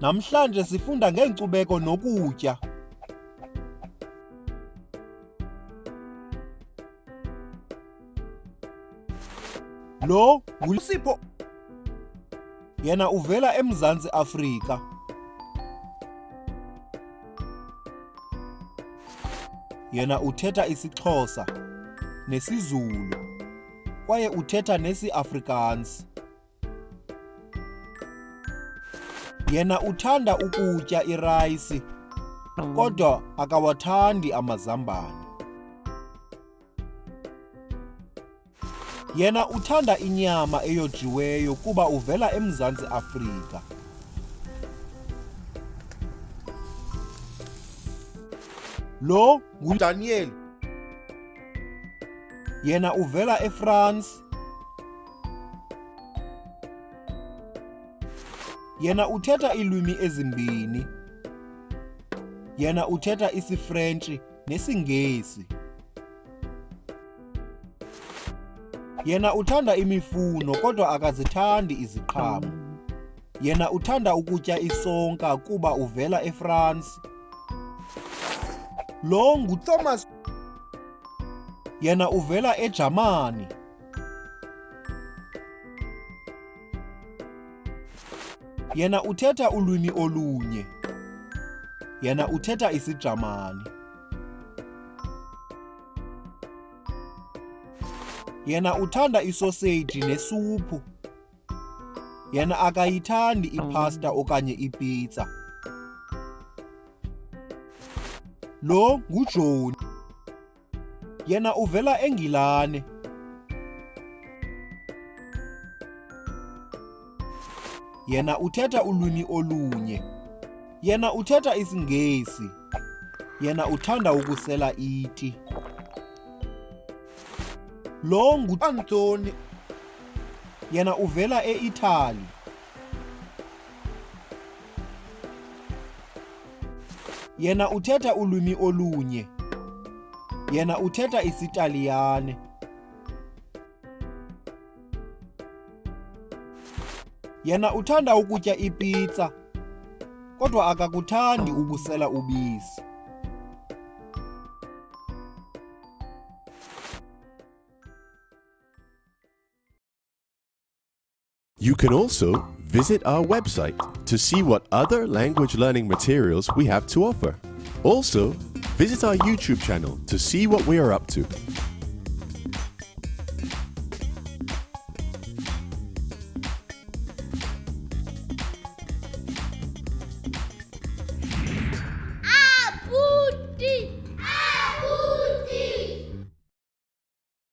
Namhlanje sifunda ngeenkcubeko nokutya. Lo nguSipho. Yena uvela eMzantsi Afrika. Yena uthetha isiXhosa nesiZulu kwaye uthetha nesi-Afrikaans. Yena uthanda ukutya irayisi kodwa akawathandi amazambane. Yena uthanda inyama eyojiweyo kuba uvela eMzantsi Afrika. Lo nguDaniel. Yena uvela eFrance. Yena uthetha iilwimi ezimbini. Yena uthetha isiFrentshi nesiNgesi. Yena uthanda imifuno kodwa akazithandi iziqhamo. Yena uthanda ukutya isonka kuba uvela eFrance. Lo nguThomas. Yena uvela eJamani. Yena uthetha ulwimi olunye. Yena uthetha isiJamani. Yena uthanda isoseji nesuphu. Yena akayithandi ipasta okanye ipitsa. Lo nguJoni. Yena uvela eNgilane. Yena uthetha ulwimi olunye. Yena uthetha isiNgesi. Yena uthanda ukusela iti. Lo nguAnthony. Yena uvela eItali. Yena uthetha ulwimi olunye. Yena uthetha isiTaliyane. Yena uthanda ukutya ipitsa kodwa akakuthandi ukusela ubisi. You can also visit our website to see what other language learning materials we have to offer. Also, visit our YouTube channel to see what we are up to.